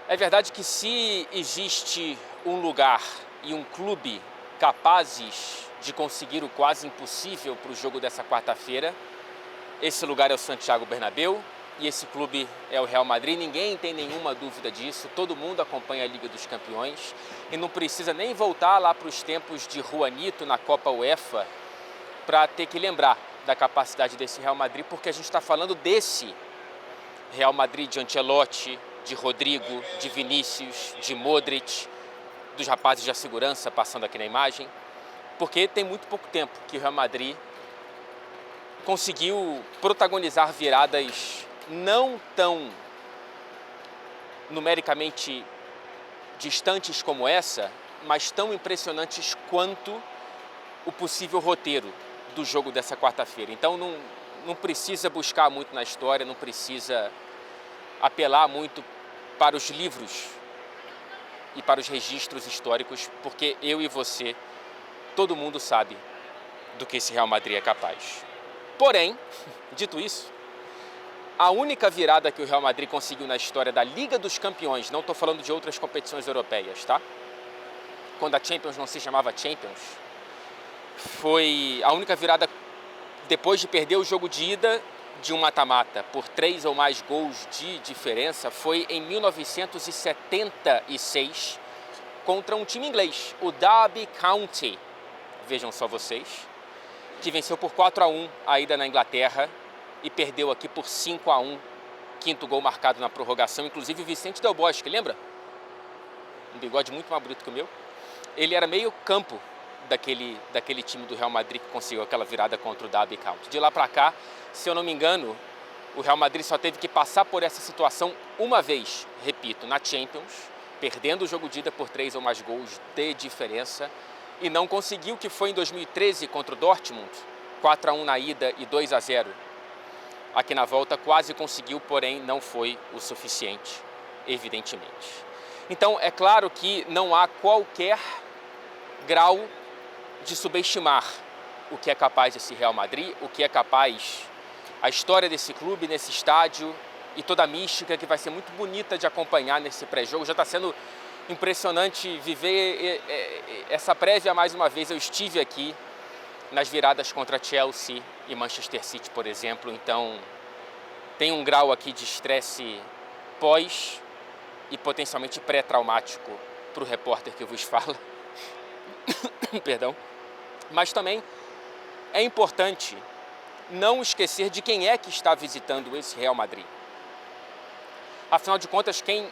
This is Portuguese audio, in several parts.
É verdade que se existe um lugar e um clube capazes de conseguir o quase impossível para o jogo dessa quarta-feira, esse lugar é o Santiago Bernabéu e esse clube é o Real Madrid. Ninguém tem nenhuma dúvida disso, todo mundo acompanha a Liga dos Campeões e não precisa nem voltar lá para os tempos de Juanito na Copa UEFA para ter que lembrar da capacidade desse Real Madrid, porque a gente está falando desse Real Madrid de Ancelotti, de Rodrigo, de Vinícius, de Modric, dos rapazes da segurança passando aqui na imagem, porque tem muito pouco tempo que o Real Madrid conseguiu protagonizar viradas não tão numericamente distantes como essa, mas tão impressionantes quanto o possível roteiro do jogo dessa quarta-feira. Então não precisa buscar muito na história, não precisa apelar muito para os livros e para os registros históricos, porque eu e você, todo mundo sabe do que esse Real Madrid é capaz. Porém, dito isso, a única virada que o Real Madrid conseguiu na história da Liga dos Campeões, não estou falando de outras competições europeias, tá? Quando a Champions não se chamava Champions, foi a única virada depois de perder o jogo de ida de um mata-mata por 3 ou mais gols de diferença, foi em 1976 contra um time inglês, o Derby County, vejam só vocês, que venceu por 4-1 a ida na Inglaterra e perdeu aqui por 5-1, quinto gol marcado na prorrogação, inclusive o Vicente Del Bosque, lembra? Um bigode muito mais bonito que o meu. Ele era meio campo daquele time do Real Madrid que conseguiu aquela virada contra o Derby County. De lá para cá, se eu não me engano, o Real Madrid só teve que passar por essa situação uma vez, repito, na Champions, perdendo o jogo de ida por 3 ou mais gols de diferença, e não conseguiu, que foi em 2013 contra o Dortmund, 4-1 na ida e 2-0 aqui na volta, quase conseguiu, porém não foi o suficiente, evidentemente. Então é claro que não há qualquer grau de subestimar o que é capaz esse Real Madrid, o que é capaz a história desse clube nesse estádio e toda a mística que vai ser muito bonita de acompanhar nesse pré-jogo. Já está sendo impressionante viver essa prévia mais uma vez. Eu estive aqui nas viradas contra Chelsea e Manchester City, por exemplo, então tem um grau aqui de estresse pós e potencialmente pré-traumático para o repórter que vos fala. Perdão. Mas também é importante não esquecer de quem é que está visitando esse Real Madrid. Afinal de contas, quem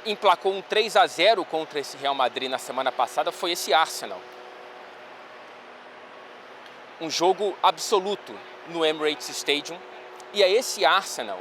emplacou um 3-0 contra esse Real Madrid na semana passada foi esse Arsenal. Um jogo absoluto no Emirates Stadium. E é esse Arsenal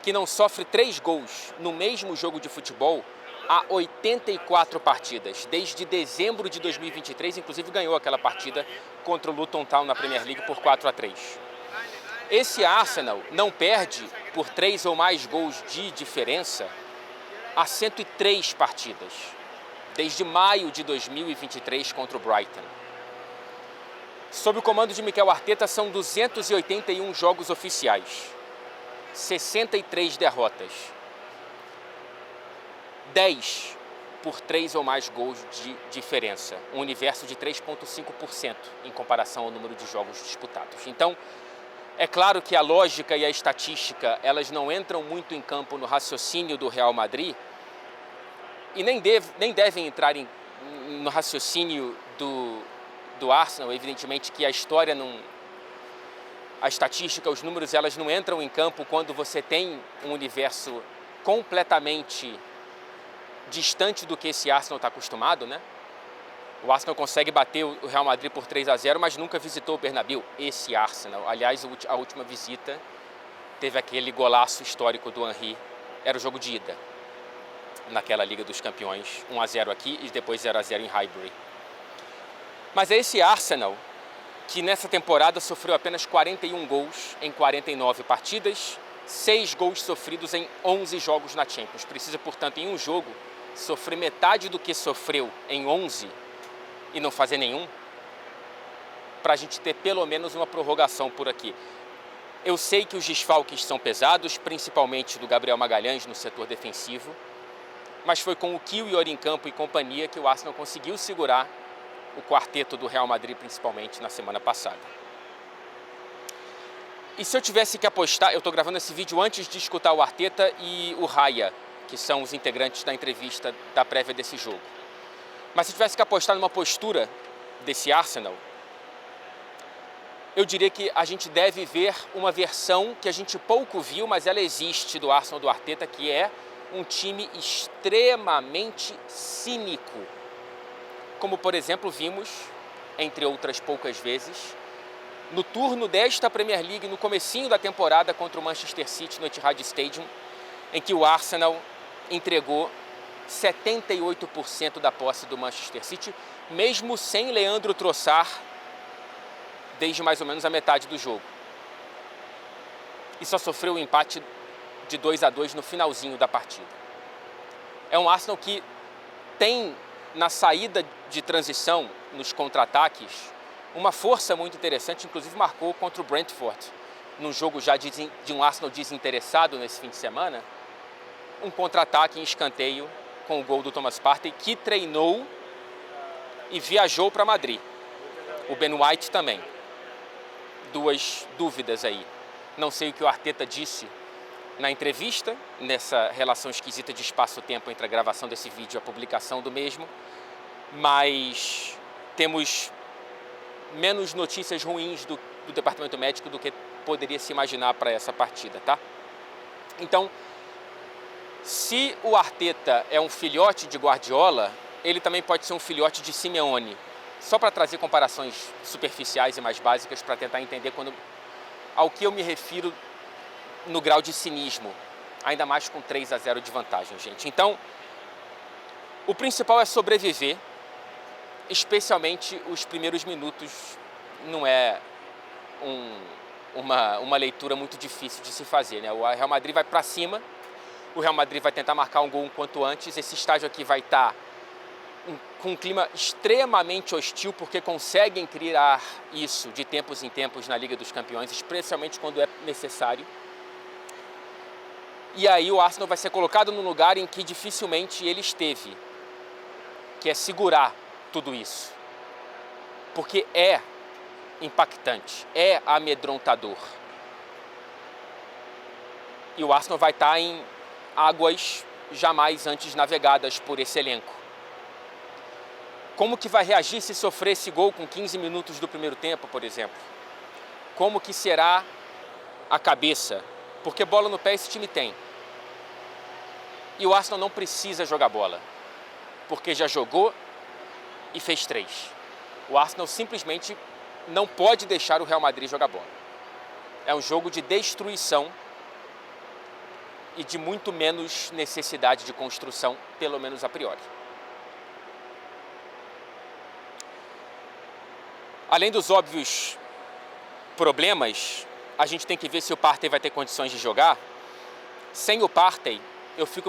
que não sofre 3 gols no mesmo jogo de futebol há 84 partidas. Desde dezembro de 2023, inclusive ganhou aquela partida contra o Luton Town na Premier League por 4-3. Esse Arsenal não perde por 3 ou mais gols de diferença há 103 partidas, desde maio de 2023 contra o Brighton. Sob o comando de Mikel Arteta, são 281 jogos oficiais, 63 derrotas, 10 por 3 ou mais gols de diferença, um universo de 3,5% em comparação ao número de jogos disputados. Então, é claro que a lógica e a estatística, elas não entram muito em campo no raciocínio do Real Madrid e nem devem entrar no raciocínio do Arsenal. Evidentemente que a história não... A estatística, os números, elas não entram em campo quando você tem um universo completamente distante do que esse Arsenal está acostumado, né? O Arsenal consegue bater o Real Madrid por 3-0, mas nunca visitou o Bernabéu, esse Arsenal. Aliás, a última visita teve aquele golaço histórico do Henry, era o jogo de ida, naquela Liga dos Campeões, 1-0 aqui e depois 0-0 em Highbury. Mas é esse Arsenal que nessa temporada sofreu apenas 41 gols em 49 partidas, 6 gols sofridos em 11 jogos na Champions. Precisa, portanto, em um jogo, sofrer metade do que sofreu em 11 e não fazer nenhum, para a gente ter pelo menos uma prorrogação por aqui. Eu sei que os desfalques são pesados, principalmente do Gabriel Magalhães no setor defensivo, mas foi com o Kiwior em campo e companhia que o Arsenal conseguiu segurar o quarteto do Real Madrid, principalmente na semana passada. E se eu tivesse que apostar, eu estou gravando esse vídeo antes de escutar o Arteta e o Raya, que são os integrantes da entrevista da prévia desse jogo. Mas se eu tivesse que apostar numa postura desse Arsenal, eu diria que a gente deve ver uma versão que a gente pouco viu, mas ela existe, do Arsenal do Arteta, que é um time extremamente cínico. Como, por exemplo, vimos, entre outras poucas vezes, no turno desta Premier League, no comecinho da temporada contra o Manchester City no Etihad Stadium, em que o Arsenal entregou 78% da posse do Manchester City, mesmo sem Leandro Trossard, desde mais ou menos a metade do jogo. E só sofreu o empate de 2-2 no finalzinho da partida. É um Arsenal que tem, na saída de transição, nos contra-ataques, uma força muito interessante, inclusive marcou contra o Brentford, num jogo já de um Arsenal desinteressado nesse fim de semana, um contra-ataque em escanteio com o gol do Thomas Partey, que treinou e viajou para Madrid. O Ben White também. Duas dúvidas aí. Não sei o que o Arteta disse na entrevista, nessa relação esquisita de espaço-tempo entre a gravação desse vídeo e a publicação do mesmo, mas temos menos notícias ruins do departamento médico do que poderia se imaginar para essa partida, tá? Então, se o Arteta é um filhote de Guardiola, ele também pode ser um filhote de Simeone. Só para trazer comparações superficiais e mais básicas para tentar entender ao que eu me refiro no grau de cinismo, ainda mais com 3-0 de vantagem, gente. Então, o principal é sobreviver, especialmente os primeiros minutos. Não é uma leitura muito difícil de se fazer, né? O Real Madrid vai para cima, o Real Madrid vai tentar marcar um gol o quanto antes. Esse estágio aqui vai estar com um clima extremamente hostil, porque conseguem criar isso de tempos em tempos na Liga dos Campeões, especialmente quando é necessário. E aí o Arsenal vai ser colocado num lugar em que dificilmente ele esteve, que é segurar tudo isso. Porque é impactante, é amedrontador. E o Arsenal vai estar em águas jamais antes navegadas por esse elenco. Como que vai reagir se sofrer esse gol com 15 minutos do primeiro tempo, por exemplo? Como que será a cabeça? Porque bola no pé esse time tem. E o Arsenal não precisa jogar bola, porque já jogou e fez 3. O Arsenal simplesmente não pode deixar o Real Madrid jogar bola. É um jogo de destruição e de muito menos necessidade de construção, pelo menos a priori. Além dos óbvios problemas, a gente tem que ver se o Partey vai ter condições de jogar. Sem o Partey, eu fico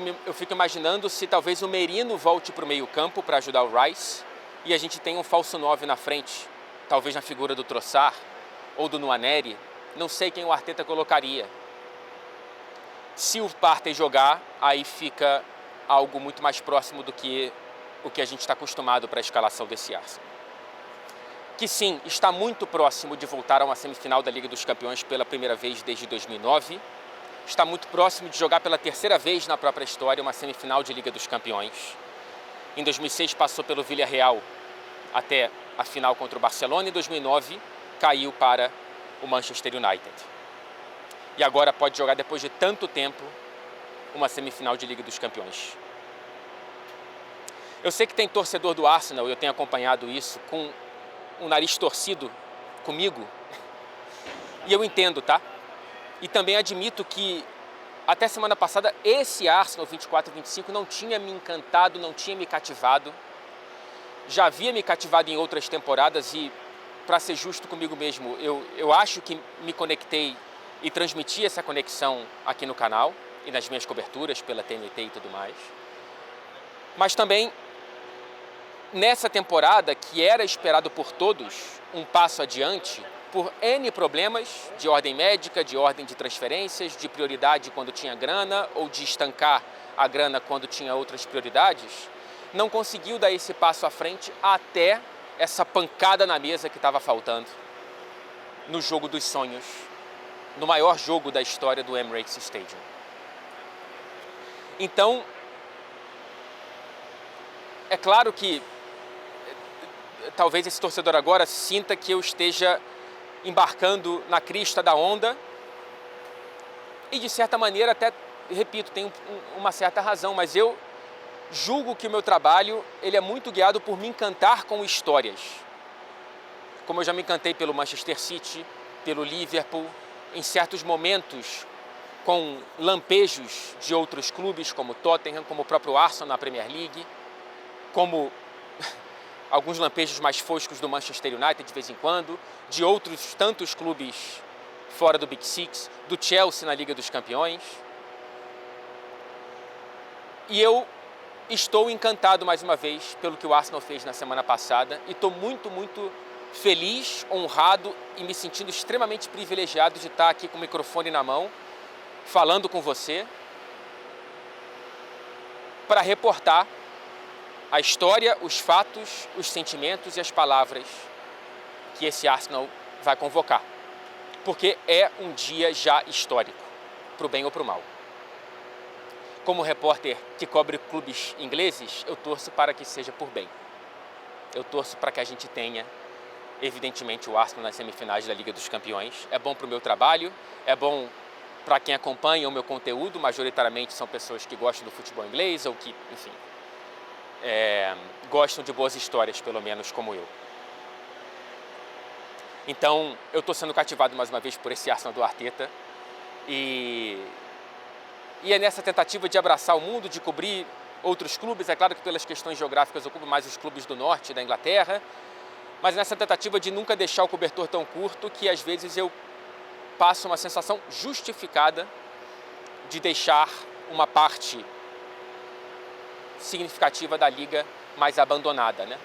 imaginando se talvez o Merino volte para o meio-campo para ajudar o Rice e a gente tem um falso 9 na frente, talvez na figura do Trossard ou do Nwaneri. Não sei quem o Arteta colocaria. Se o Partey jogar, aí fica algo muito mais próximo do que o que a gente está acostumado para a escalação desse Arsenal. Que sim, está muito próximo de voltar a uma semifinal da Liga dos Campeões pela primeira vez desde 2009. Está muito próximo de jogar pela terceira vez na própria história uma semifinal de Liga dos Campeões. Em 2006 passou pelo Villarreal até a final contra o Barcelona. Em 2009 caiu para o Manchester United. E agora pode jogar, depois de tanto tempo, uma semifinal de Liga dos Campeões. Eu sei que tem torcedor do Arsenal, eu tenho acompanhado isso, com um nariz torcido comigo, e eu entendo, tá? E também admito que até semana passada esse Arsenal 24-25 não tinha me encantado, não tinha me cativado. Já havia me cativado em outras temporadas e, para ser justo comigo mesmo, eu acho que me conectei e transmiti essa conexão aqui no canal e nas minhas coberturas pela TNT e tudo mais. Mas também nessa temporada, que era esperado por todos um passo adiante, por N problemas de ordem médica, de ordem de transferências, de prioridade quando tinha grana ou de estancar a grana quando tinha outras prioridades, não conseguiu dar esse passo à frente até essa pancada na mesa que estava faltando no jogo dos sonhos, no maior jogo da história do Emirates Stadium. Então, é claro que talvez esse torcedor agora sinta que eu esteja embarcando na crista da onda e, de certa maneira, até, repito, tem uma certa razão, mas eu julgo que o meu trabalho ele é muito guiado por me encantar com histórias. Como eu já me encantei pelo Manchester City, pelo Liverpool, em certos momentos com lampejos de outros clubes, como Tottenham, como o próprio Arsenal na Premier League, como alguns lampejos mais foscos do Manchester United de vez em quando, de outros tantos clubes fora do Big Six, do Chelsea na Liga dos Campeões. E eu estou encantado mais uma vez pelo que o Arsenal fez na semana passada e estou muito, muito feliz, honrado e me sentindo extremamente privilegiado de estar aqui com o microfone na mão, falando com você, para reportar a história, os fatos, os sentimentos e as palavras que esse Arsenal vai convocar. Porque é um dia já histórico, para o bem ou para o mal. Como repórter que cobre clubes ingleses, eu torço para que seja por bem. Eu torço para que a gente tenha, evidentemente, o Arsenal nas semifinais da Liga dos Campeões. É bom para o meu trabalho, é bom para quem acompanha o meu conteúdo, majoritariamente são pessoas que gostam do futebol inglês ou que, enfim, gostam de boas histórias, pelo menos como eu. Então, eu estou sendo cativado mais uma vez por esse Arsenal do Arteta e é nessa tentativa de abraçar o mundo, de cobrir outros clubes. É claro que pelas questões geográficas eu cubro mais os clubes do norte da Inglaterra, mas nessa tentativa de nunca deixar o cobertor tão curto que às vezes eu passo uma sensação justificada de deixar uma parte significativa da liga mais abandonada, né?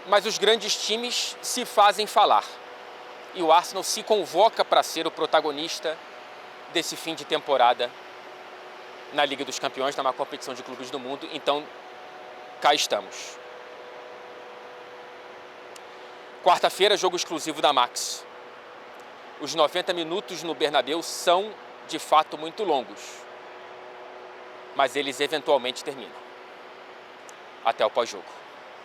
Mas os grandes times se fazem falar e o Arsenal se convoca para ser o protagonista desse fim de temporada na Liga dos Campeões, na maior competição de clubes do mundo. Então, cá estamos. Quarta-feira, jogo exclusivo da Max. Os 90 minutos no Bernabéu são, de fato, muito longos, mas eles eventualmente terminam. Até o pós-jogo.